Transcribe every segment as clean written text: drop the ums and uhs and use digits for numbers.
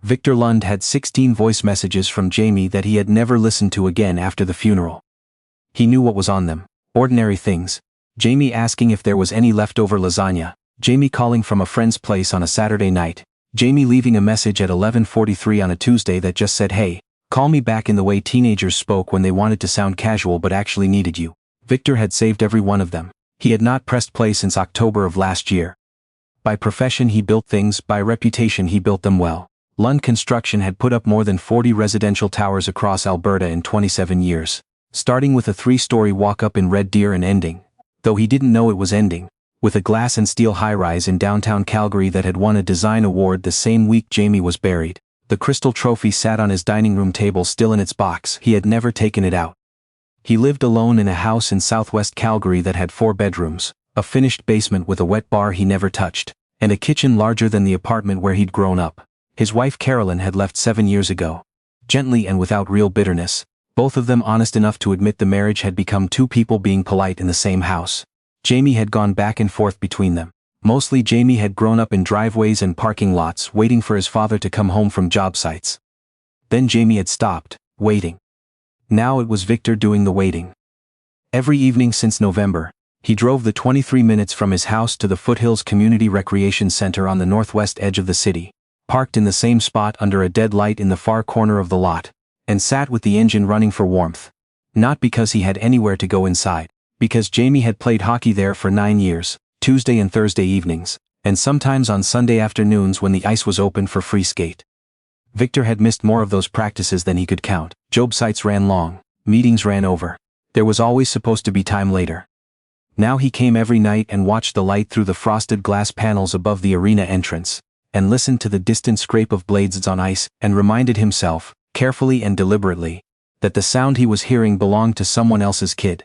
Victor Lund had 16 voice messages from Jamie that he had never listened to again after the funeral. He knew what was on them. Ordinary things. Jamie asking if there was any leftover lasagna. Jamie calling from a friend's place on a Saturday night. Jamie leaving a message at 11:43 on a Tuesday that just said, "Hey, call me back," in the way teenagers spoke when they wanted to sound casual but actually needed you. Victor had saved every one of them. He had not pressed play since October of last year. By profession he built things, by reputation he built them well. Lund Construction had put up more than 40 residential towers across Alberta in 27 years. Starting with a 3-story walk-up in Red Deer and ending, though he didn't know it was ending, with a glass and steel high-rise in downtown Calgary that had won a design award the same week Jamie was buried. The crystal trophy sat on his dining room table still in its box. He had never taken it out. He lived alone in a house in southwest Calgary that had 4 bedrooms, a finished basement with a wet bar he never touched, and a kitchen larger than the apartment where he'd grown up. His wife Carolyn had left 7 years ago. Gently and without real bitterness, both of them honest enough to admit the marriage had become two people being polite in the same house. Jamie had gone back and forth between them. Mostly Jamie had grown up in driveways and parking lots waiting for his father to come home from job sites. Then Jamie had stopped, waiting. Now it was Victor doing the waiting. Every evening since November, he drove the 23 minutes from his house to the Foothills Community Recreation Center on the northwest edge of the city, parked in the same spot under a dead light in the far corner of the lot, and sat with the engine running for warmth. Not because he had anywhere to go inside, because Jamie had played hockey there for 9 years, Tuesday and Thursday evenings, and sometimes on Sunday afternoons when the ice was open for free skate. Victor had missed more of those practices than he could count. Job sites ran long, meetings ran over. There was always supposed to be time later. Now he came every night and watched the light through the frosted glass panels above the arena entrance, and listened to the distant scrape of blades on ice, and reminded himself, carefully and deliberately, that the sound he was hearing belonged to someone else's kid.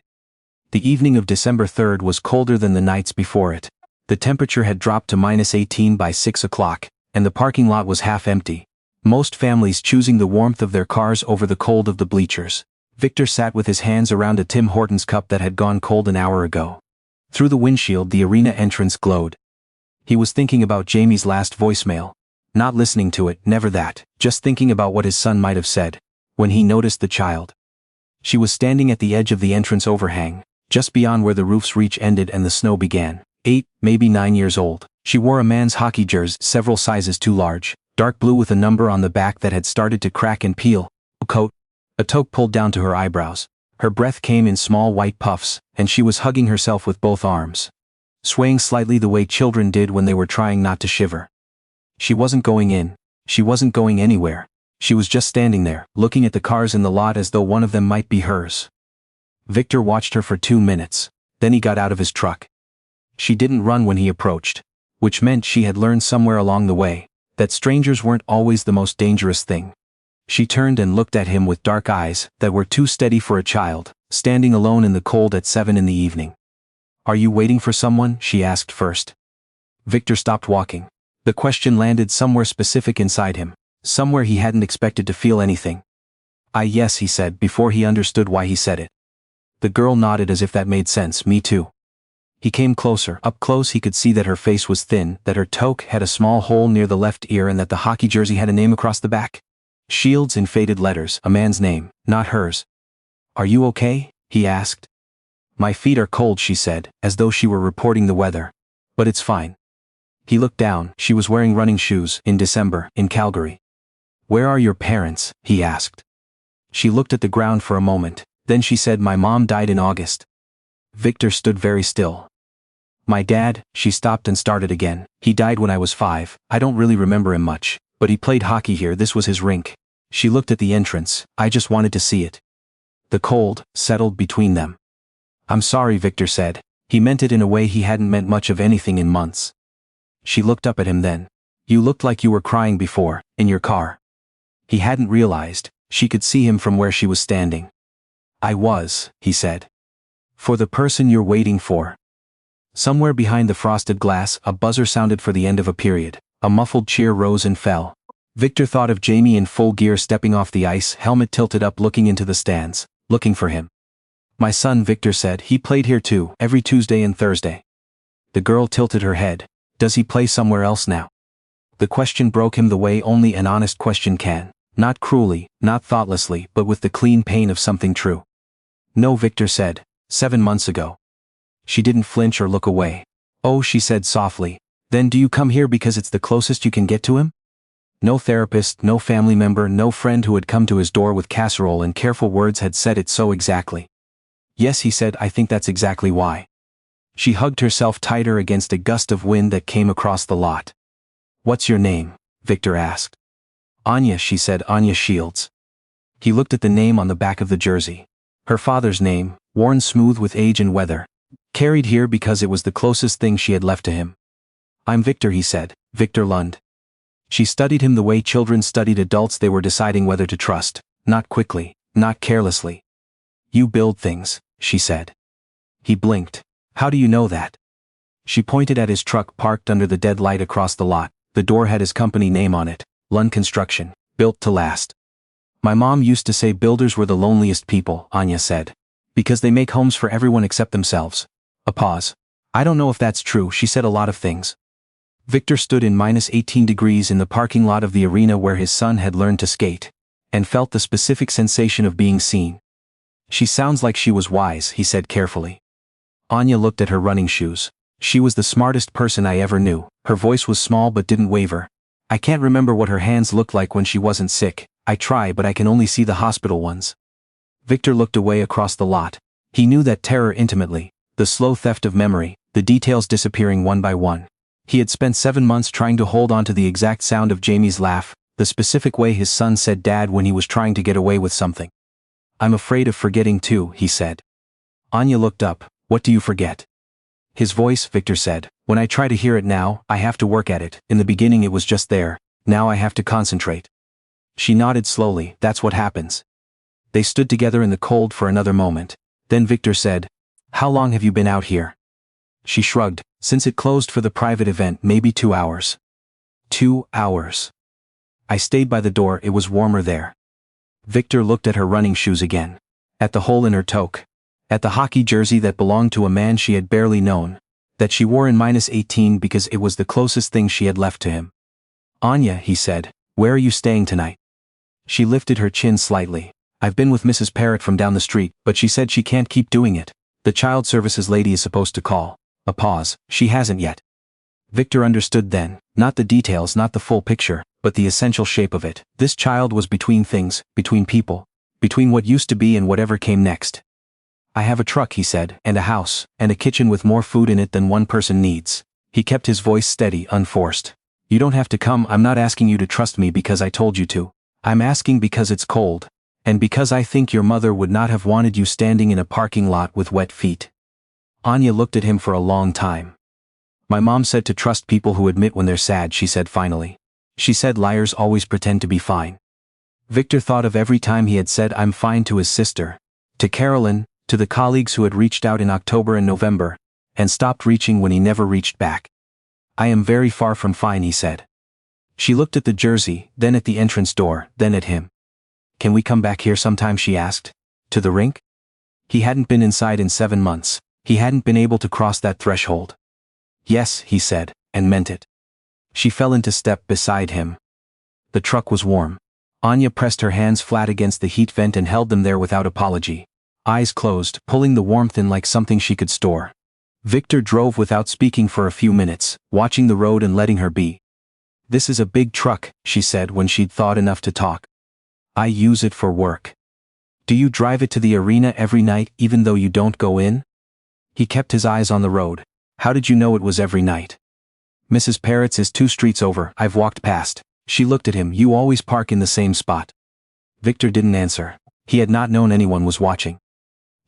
The evening of December 3rd was colder than the nights before it. The temperature had dropped to -18 by 6 o'clock, and the parking lot was half empty. Most families choosing the warmth of their cars over the cold of the bleachers. Victor sat with his hands around a Tim Hortons cup that had gone cold an hour ago. Through the windshield the arena entrance glowed. He was thinking about Jamie's last voicemail. Not listening to it, never that, just thinking about what his son might have said, when he noticed the child. She was standing at the edge of the entrance overhang, just beyond where the roof's reach ended and the snow began. 8, maybe 9 years old. She wore a man's hockey jersey several sizes too large, dark blue with a number on the back that had started to crack and peel. A coat. A toque pulled down to her eyebrows. Her breath came in small white puffs, and she was hugging herself with both arms, swaying slightly the way children did when they were trying not to shiver. She wasn't going in. She wasn't going anywhere. She was just standing there, looking at the cars in the lot as though one of them might be hers. Victor watched her for 2 minutes, then he got out of his truck. She didn't run when he approached, which meant she had learned somewhere along the way that strangers weren't always the most dangerous thing. She turned and looked at him with dark eyes that were too steady for a child, standing alone in the cold at 7 in the evening. "Are you waiting for someone?" she asked first. Victor stopped walking. The question landed somewhere specific inside him, somewhere he hadn't expected to feel anything. Yes," he said before he understood why he said it. The girl nodded as if that made sense. "Me too." He came closer. Up close he could see that her face was thin, that her toque had a small hole near the left ear, and that the hockey jersey had a name across the back. Shields in faded letters, a man's name, not hers. "Are you okay?" he asked. "My feet are cold," she said, as though she were reporting the weather. "But it's fine." He looked down. She was wearing running shoes, in December, in Calgary. "Where are your parents?" he asked. She looked at the ground for a moment, then she said, "My mom died in August." Victor stood very still. "My dad," she stopped and started again. "He died when I was 5. I don't really remember him much, but he played hockey here. This was his rink." She looked at the entrance. "I just wanted to see it." The cold settled between them. "I'm sorry," Victor said. He meant it in a way he hadn't meant much of anything in months. She looked up at him then. "You looked like you were crying before, in your car." He hadn't realized. She could see him from where she was standing. "I was," he said. "For the person you're waiting for." Somewhere behind the frosted glass, a buzzer sounded for the end of a period. A muffled cheer rose and fell. Victor thought of Jamie in full gear stepping off the ice, helmet tilted up, looking into the stands, looking for him. "My son," Victor said. "He played here too, every Tuesday and Thursday." The girl tilted her head. "Does he play somewhere else now?" The question broke him the way only an honest question can. Not cruelly, not thoughtlessly, but with the clean pain of something true. No, Victor said. 7 months ago. She didn't flinch or look away. Oh, she said softly. Then do you come here because it's the closest you can get to him? No therapist, no family member, no friend who had come to his door with casserole and careful words had said it so exactly. Yes, he said, I think that's exactly why. She hugged herself tighter against a gust of wind that came across the lot. What's your name? Victor asked. Anya, she said, Anya Shields. He looked at the name on the back of the jersey. Her father's name, worn smooth with age and weather. Carried here because it was the closest thing she had left to him. I'm Victor, he said, Victor Lund. She studied him the way children studied adults they were deciding whether to trust, not quickly, not carelessly. You build things, she said. He blinked. How do you know that? She pointed at his truck parked under the dead light across the lot. The door had his company name on it, Lund Construction, built to last. My mom used to say builders were the loneliest people, Anya said. Because they make homes for everyone except themselves. A pause. I don't know if that's true, she said a lot of things. Victor stood in -18 degrees in the parking lot of the arena where his son had learned to skate, and felt the specific sensation of being seen. She sounds like she was wise, he said carefully. Anya looked at her running shoes. She was the smartest person I ever knew. Her voice was small but didn't waver. I can't remember what her hands looked like when she wasn't sick. I try but I can only see the hospital ones. Victor looked away across the lot. He knew that terror intimately, the slow theft of memory, the details disappearing one by one. He had spent 7 months trying to hold on to the exact sound of Jamie's laugh, the specific way his son said Dad when he was trying to get away with something. I'm afraid of forgetting too, he said. Anya looked up. What do you forget? His voice, Victor said. When I try to hear it now, I have to work at it. In the beginning it was just there. Now I have to concentrate. She nodded slowly. That's what happens. They stood together in the cold for another moment. Then Victor said, How long have you been out here? She shrugged. Since it closed for the private event, maybe 2 hours. 2 hours. I stayed by the door, it was warmer there. Victor looked at her running shoes again. At the hole in her toque. At the hockey jersey that belonged to a man she had barely known. That she wore in -18 because it was the closest thing she had left to him. Anya, he said, where are you staying tonight? She lifted her chin slightly. I've been with Mrs. Parrott from down the street, but she said she can't keep doing it. The child services lady is supposed to call. A pause. She hasn't yet. Victor understood then, not the details, not the full picture, but the essential shape of it. This child was between things, between people, between what used to be and whatever came next. I have a truck, he said, and a house, and a kitchen with more food in it than one person needs. He kept his voice steady, unforced. You don't have to come, I'm not asking you to trust me because I told you to. I'm asking because it's cold. And because I think your mother would not have wanted you standing in a parking lot with wet feet. Anya looked at him for a long time. My mom said to trust people who admit when they're sad, she said finally. She said liars always pretend to be fine. Victor thought of every time he had said I'm fine to his sister, to Carolyn, to the colleagues who had reached out in October and November, and stopped reaching when he never reached back. I am very far from fine, he said. She looked at the jersey, then at the entrance door, then at him. Can we come back here sometime, she asked. To the rink? He hadn't been inside in 7 months. He hadn't been able to cross that threshold. Yes, he said, and meant it. She fell into step beside him. The truck was warm. Anya pressed her hands flat against the heat vent and held them there without apology. Eyes closed, pulling the warmth in like something she could store. Victor drove without speaking for a few minutes, watching the road and letting her be. This is a big truck, she said when she'd thought enough to talk. I use it for work. Do you drive it to the arena every night even though you don't go in? He kept his eyes on the road. How did you know it was every night? Mrs. Parrott's is 2 streets over, I've walked past. She looked at him. You always park in the same spot. Victor didn't answer. He had not known anyone was watching.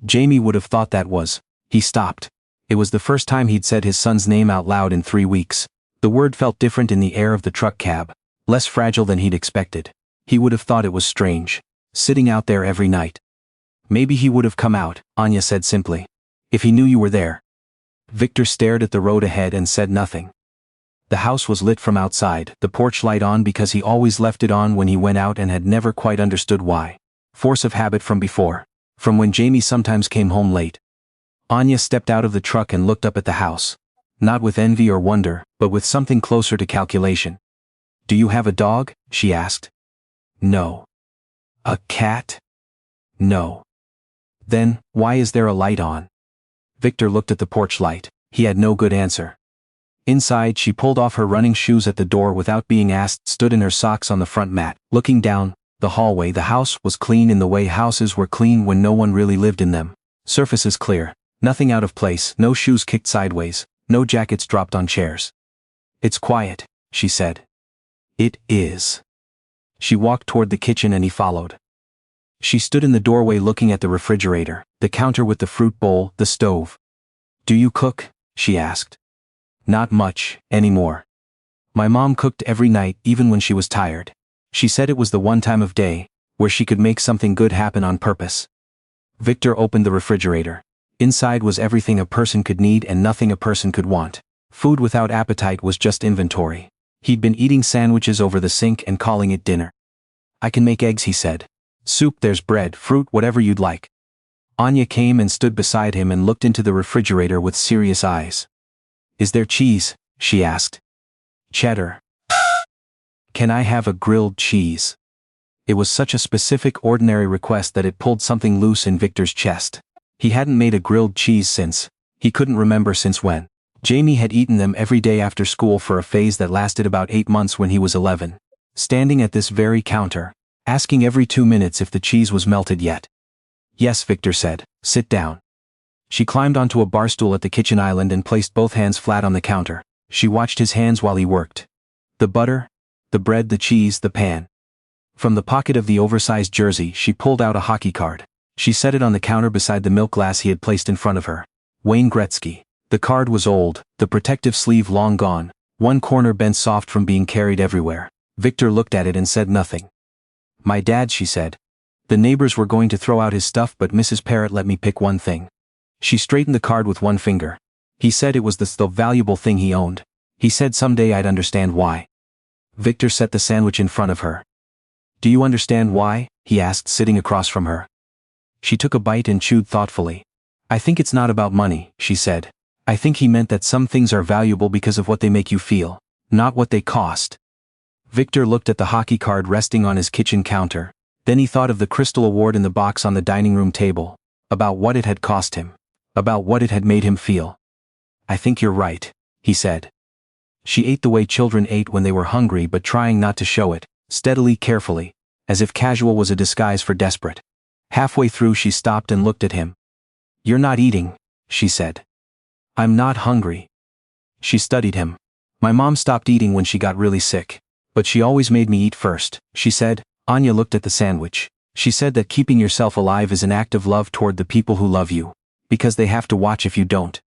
Jamie would have thought that was. He stopped. It was the first time he'd said his son's name out loud in 3 weeks. The word felt different in the air of the truck cab, less fragile than he'd expected. He would have thought it was strange, sitting out there every night. Maybe he would have come out, Anya said simply. If he knew you were there. Victor stared at the road ahead and said nothing. The house was lit from outside, the porch light on because he always left it on when he went out and had never quite understood why. Force of habit from before. From when Jamie sometimes came home late. Anya stepped out of the truck and looked up at the house. Not with envy or wonder, but with something closer to calculation. Do you have a dog? She asked. No. A cat? No. Then, why is there a light on? Victor looked at the porch light. He had no good answer. Inside, she pulled off her running shoes at the door without being asked, stood in her socks on the front mat, looking down the hallway. The house was clean in the way houses were clean when no one really lived in them. Surfaces clear. Nothing out of place, no shoes kicked sideways, no jackets dropped on chairs. It's quiet, she said. It is. She walked toward the kitchen and he followed. She stood in the doorway looking at the refrigerator, the counter with the fruit bowl, the stove. Do you cook? She asked. Not much, anymore. My mom cooked every night, even when she was tired. She said it was the one time of day where she could make something good happen on purpose. Victor opened the refrigerator. Inside was everything a person could need and nothing a person could want. Food without appetite was just inventory. He'd been eating sandwiches over the sink and calling it dinner. I can make eggs, he said. Soup, there's bread, fruit, whatever you'd like. Anya came and stood beside him and looked into the refrigerator with serious eyes. Is there cheese? She asked. Cheddar. Can I have a grilled cheese? It was such a specific, ordinary request that it pulled something loose in Victor's chest. He hadn't made a grilled cheese since, he couldn't remember since when. Jamie had eaten them every day after school for a phase that lasted about 8 months when he was 11. Standing at this very counter, asking every 2 minutes if the cheese was melted yet. Yes, Victor said, sit down. She climbed onto a bar stool at the kitchen island and placed both hands flat on the counter. She watched his hands while he worked. The butter, the bread, the cheese, the pan. From the pocket of the oversized jersey, she pulled out a hockey card. She set it on the counter beside the milk glass he had placed in front of her. Wayne Gretzky. The card was old, the protective sleeve long gone, one corner bent soft from being carried everywhere. Victor looked at it and said nothing. My dad, she said. The neighbors were going to throw out his stuff, but Mrs. Parrott let me pick one thing. She straightened the card with one finger. He said it was the valuable thing he owned. He said someday I'd understand why. Victor set the sandwich in front of her. Do you understand why? He asked, sitting across from her. She took a bite and chewed thoughtfully. I think it's not about money, she said. I think he meant that some things are valuable because of what they make you feel, not what they cost. Victor looked at the hockey card resting on his kitchen counter. Then he thought of the crystal award in the box on the dining room table, about what it had cost him, about what it had made him feel. I think you're right, he said. She ate the way children ate when they were hungry, but trying not to show it, steadily, carefully, as if casual was a disguise for desperate. Halfway through she stopped and looked at him. You're not eating, she said. I'm not hungry. She studied him. My mom stopped eating when she got really sick, but she always made me eat first, she said. Anya looked at the sandwich. She said that keeping yourself alive is an act of love toward the people who love you, because they have to watch if you don't.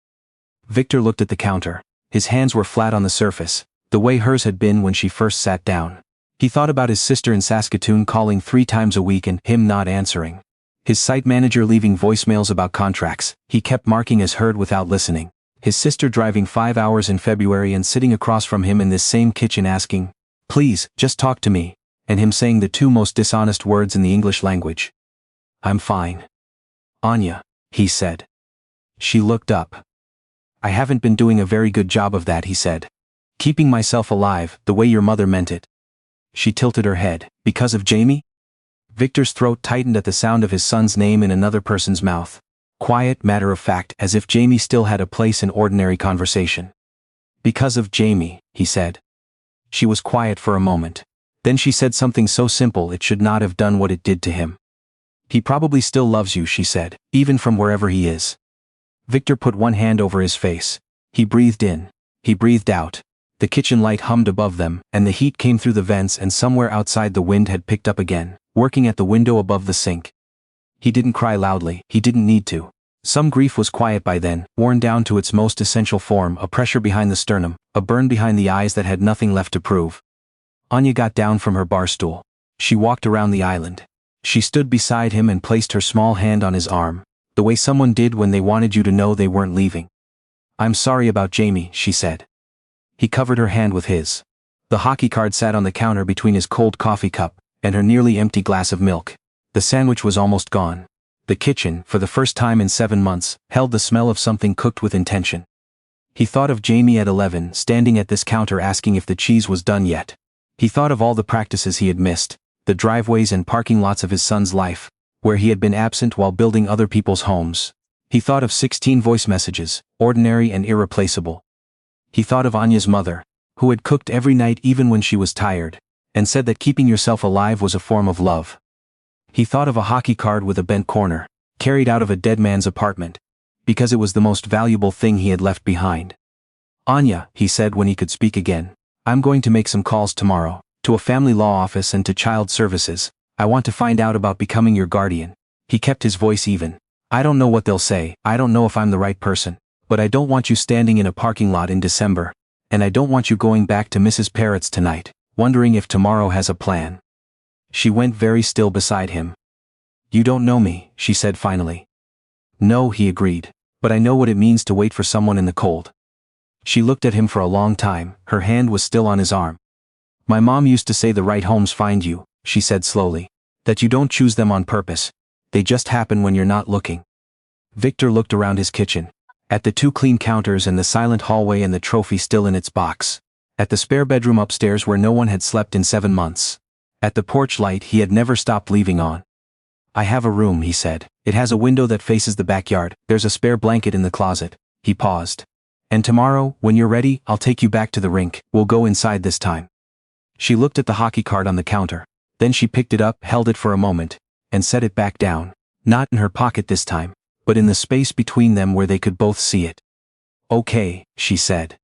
Victor looked at the counter. His hands were flat on the surface, the way hers had been when she first sat down. He thought about his sister in Saskatoon calling 3 times a week and him not answering. His site manager leaving voicemails about contracts he kept marking as heard without listening. His sister driving 5 hours in February and sitting across from him in this same kitchen asking, please, just talk to me, and him saying the 2 most dishonest words in the English language. I'm fine. Anya, he said. She looked up. I haven't been doing a very good job of that, he said. Keeping myself alive, the way your mother meant it. She tilted her head. Because of Jamie? Victor's throat tightened at the sound of his son's name in another person's mouth. Quiet, matter-of-fact, as if Jamie still had a place in ordinary conversation. Because of Jamie, he said. She was quiet for a moment. Then she said something so simple it should not have done what it did to him. He probably still loves you, she said, even from wherever he is. Victor put one hand over his face. He breathed in. He breathed out. The kitchen light hummed above them, and the heat came through the vents, and somewhere outside the wind had picked up again, working at the window above the sink. He didn't cry loudly, he didn't need to. Some grief was quiet by then, worn down to its most essential form, a pressure behind the sternum, a burn behind the eyes that had nothing left to prove. Anya got down from her bar stool. She walked around the island. She stood beside him and placed her small hand on his arm, the way someone did when they wanted you to know they weren't leaving. I'm sorry about Jamie, she said. He covered her hand with his. The hockey card sat on the counter between his cold coffee cup and her nearly empty glass of milk. The sandwich was almost gone. The kitchen, for the first time in 7 months, held the smell of something cooked with intention. He thought of Jamie at 11, standing at this counter asking if the cheese was done yet. He thought of all the practices he had missed, the driveways and parking lots of his son's life, where he had been absent while building other people's homes. He thought of 16 voice messages, ordinary and irreplaceable. He thought of Anya's mother, who had cooked every night even when she was tired, and said that keeping yourself alive was a form of love. He thought of a hockey card with a bent corner, carried out of a dead man's apartment, because it was the most valuable thing he had left behind. Anya, he said when he could speak again, I'm going to make some calls tomorrow, to a family law office and to child services. I want to find out about becoming your guardian. He kept his voice even. I don't know what they'll say, I don't know if I'm the right person, but I don't want you standing in a parking lot in December, and I don't want you going back to Mrs. Parrott's tonight, wondering if tomorrow has a plan. She went very still beside him. You don't know me, she said finally. No, he agreed, but I know what it means to wait for someone in the cold. She looked at him for a long time, her hand was still on his arm. My mom used to say the right homes find you, she said slowly, that you don't choose them on purpose, they just happen when you're not looking. Victor looked around his kitchen, at the 2 clean counters and the silent hallway and the trophy still in its box, at the spare bedroom upstairs where no one had slept in 7 months, at the porch light he had never stopped leaving on. I have a room, he said. It has a window that faces the backyard, there's a spare blanket in the closet. He paused. And tomorrow, when you're ready, I'll take you back to the rink, we'll go inside this time. She looked at the hockey card on the counter, then she picked it up, held it for a moment, and set it back down, not in her pocket this time, but in the space between them where they could both see it. Okay, she said.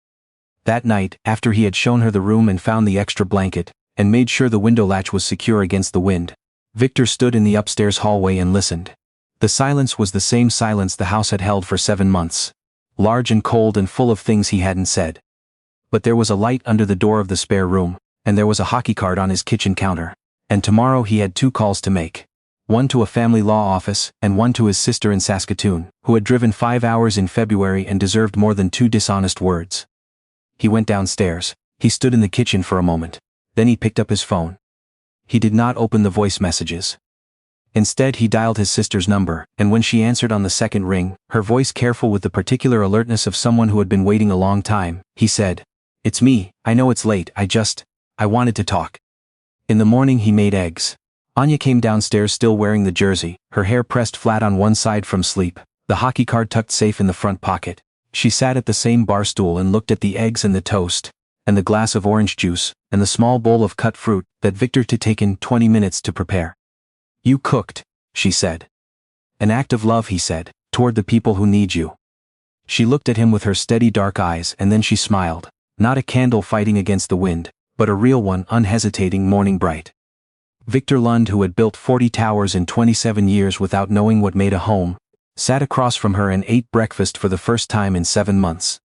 That night, after he had shown her the room and found the extra blanket, and made sure the window latch was secure against the wind, Victor stood in the upstairs hallway and listened. The silence was the same silence the house had held for 7 months, large and cold and full of things he hadn't said. But there was a light under the door of the spare room, and there was a hockey card on his kitchen counter, and tomorrow he had 2 calls to make. One to a family law office and one to his sister in Saskatoon, who had driven 5 hours in February and deserved more than 2 dishonest words. He went downstairs. He stood in the kitchen for a moment. Then he picked up his phone. He did not open the voice messages. Instead he dialed his sister's number, and when she answered on the second ring, her voice careful with the particular alertness of someone who had been waiting a long time, he said, It's me, I know it's late, I wanted to talk. In the morning he made eggs. Anya came downstairs still wearing the jersey, her hair pressed flat on one side from sleep, the hockey card tucked safe in the front pocket. She sat at the same bar stool and looked at the eggs and the toast, and the glass of orange juice, and the small bowl of cut fruit that Victor had taken 20 minutes to prepare. You cooked, she said. An act of love, he said, toward the people who need you. She looked at him with her steady dark eyes and then she smiled, not a candle fighting against the wind, but a real one unhesitating, morning bright. Victor Lund, who had built 40 towers in 27 years without knowing what made a home, sat across from her and ate breakfast for the first time in 7 months.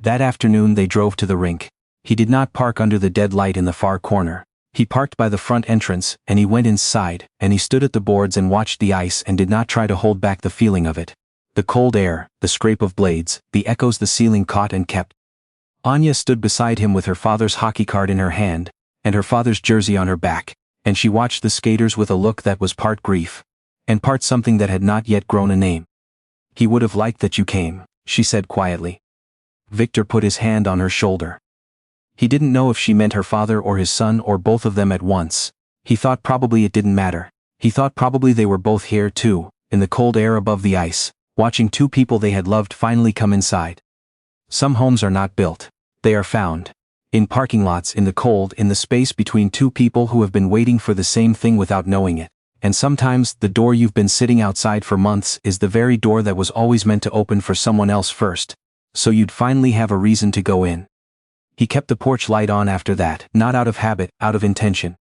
That afternoon they drove to the rink. He did not park under the dead light in the far corner. He parked by the front entrance, and he went inside, and he stood at the boards and watched the ice and did not try to hold back the feeling of it. The cold air, the scrape of blades, the echoes the ceiling caught and kept. Anya stood beside him with her father's hockey card in her hand, and her father's jersey on her back, and she watched the skaters with a look that was part grief, and part something that had not yet grown a name. He would have liked that you came, she said quietly. Victor put his hand on her shoulder. He didn't know if she meant her father or his son or both of them at once. He thought probably it didn't matter. He thought probably they were both here too, in the cold air above the ice, watching 2 people they had loved finally come inside. Some homes are not built. They are found. In parking lots, in the cold, in the space between 2 people who have been waiting for the same thing without knowing it. And sometimes, the door you've been sitting outside for months is the very door that was always meant to open for someone else first. So you'd finally have a reason to go in. He kept the porch light on after that, not out of habit, out of intention.